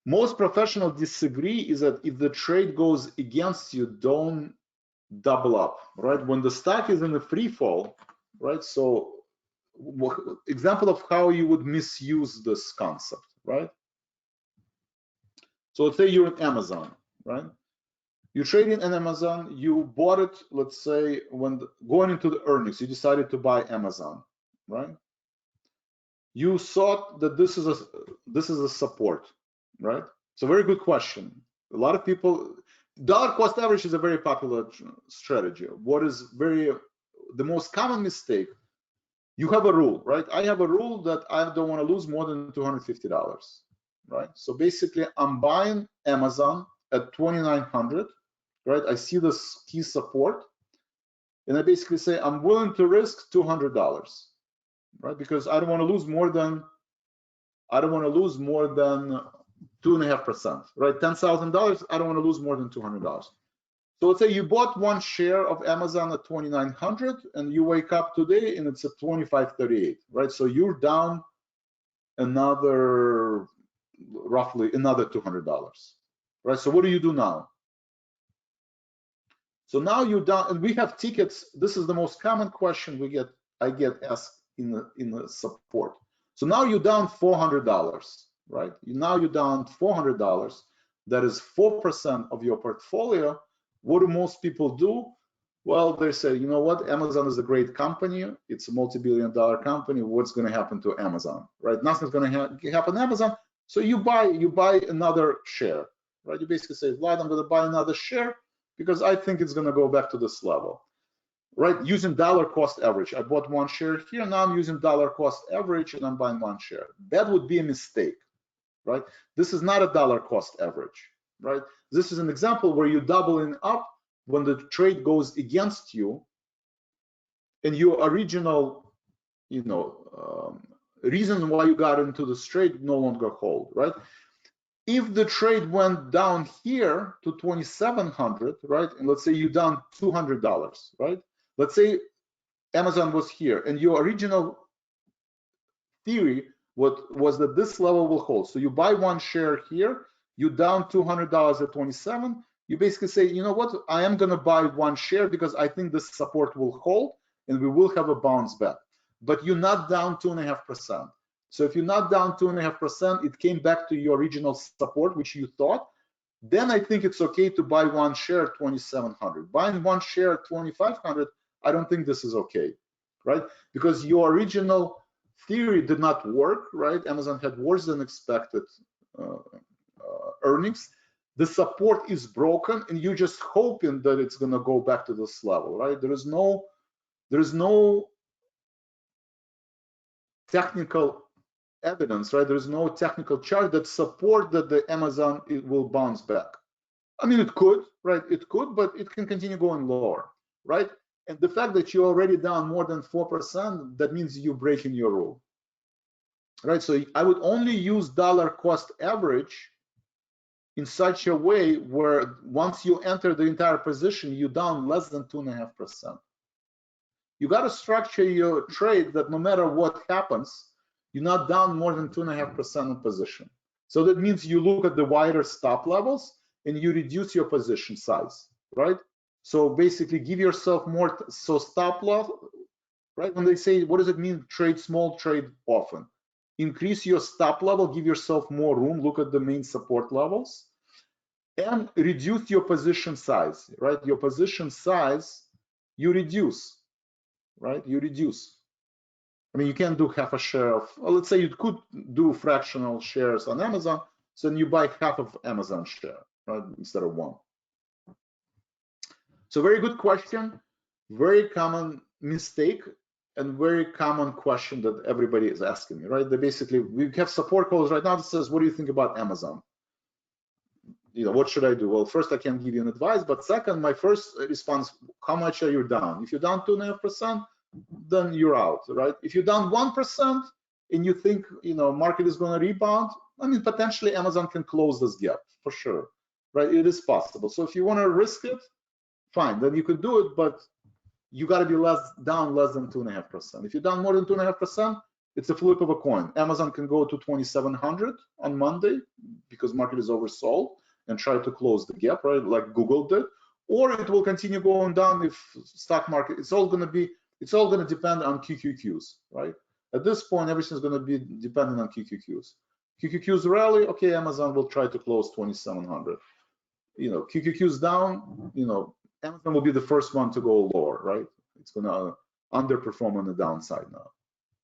Most professionals disagree is that if the trade goes against you, don't double up, right? When the stock is in a free fall, right? So example of how you would misuse this concept, right? So let's say you're in Amazon, right? You're trading in Amazon, you bought it, let's say, when going into the earnings, you decided to buy Amazon, right? You thought that this is a support, right? It's a very good question. A lot of people, dollar cost average is a very popular strategy. What is the most common mistake? You have a rule, right? I have a rule that I don't want to lose more than $250, right? So basically, I'm buying Amazon at 2,900, right? I see this key support, and I basically say I'm willing to risk $200, right? Because I don't want to lose more than 2.5%, right? $10,000. I don't want to lose more than $200. So let's say you bought one share of Amazon at 2,900, and you wake up today and it's at 2,538, right? So you're down roughly another $200, right? So what do you do now? So now you're down, and we have tickets. This is the most common question I get asked in the support. So now you're down $400, right? Now you're down $400. That is 4% of your portfolio. What do most people do? Well, they say, you know what? Amazon is a great company. It's a multi-billion-dollar company. What's going to happen to Amazon, right? Nothing's going to happen to Amazon. So you buy another share, right? You basically say, Vlad, I'm going to buy another share because I think it's going to go back to this level, right? Using dollar cost average. I bought one share here. Now I'm using dollar cost average and I'm buying one share. That would be a mistake, right? This is not a dollar cost average, right? This is an example where you're doubling up when the trade goes against you and your original, reason why you got into this trade no longer hold, right? If the trade went down here to 2,700, right? And let's say you're down $200, right? Let's say Amazon was here and your original theory was that this level will hold. So you buy one share here, you down $200 at 27. You basically say, you know what, I am going to buy one share because I think this support will hold and we will have a bounce back. But you're not down 2.5%. So if you're not down 2.5%, it came back to your original support, which you thought, then I think it's okay to buy one share at 2,700. Buying one share at 2,500, I don't think this is okay, right? Because your original theory did not work, right? Amazon had worse than expected earnings. The support is broken and you're just hoping that it's going to go back to this level, right? There is no technical evidence, right? There's no technical chart that support that the Amazon will bounce back. I mean, it could, right? It could, but it can continue going lower, right? And the fact that you're already down more than 4%, that means you're breaking your rule, right? So I would only use dollar cost average in such a way where once you enter the entire position, you're down less than 2.5%. You got to structure your trade that no matter what happens, you're not down more than 2.5% in position. So that means you look at the wider stop levels and you reduce your position size, right? So basically give yourself more, so stop loss, right? When they say, what does it mean, trade small, trade often? Increase your stop level, give yourself more room, look at the main support levels, and reduce your position size, right? Your position size, you reduce, right? You reduce. I mean, you can't do half a share of, well, let's say you could do fractional shares on Amazon, so then you buy half of Amazon share, right, instead of one. So very good question, very common mistake, and very common question that everybody is asking me, right? They basically, we have support calls right now that says, what do you think about Amazon? What should I do? Well, first, I can't give you an advice, but second, my first response, how much are you down? If you're down 2.5%, then you're out, right? If you're down 1% and you think, market is going to rebound, I mean, potentially Amazon can close this gap for sure, right? It is possible. So if you want to risk it, fine, then you could do it, but you got to be down less than 2.5%. If you're down more than 2.5%, It's a flip of a coin. Amazon can go to 2,700 on Monday because market is oversold and try to close the gap, right? Like Google did, or it will continue going down if stock market. It's all going to depend on QQQs, right? At this point, everything's going to be dependent on QQQs. QQQs rally, okay, Amazon will try to close 2,700. QQQs down, Amazon will be the first one to go lower, right? It's going to underperform on the downside now.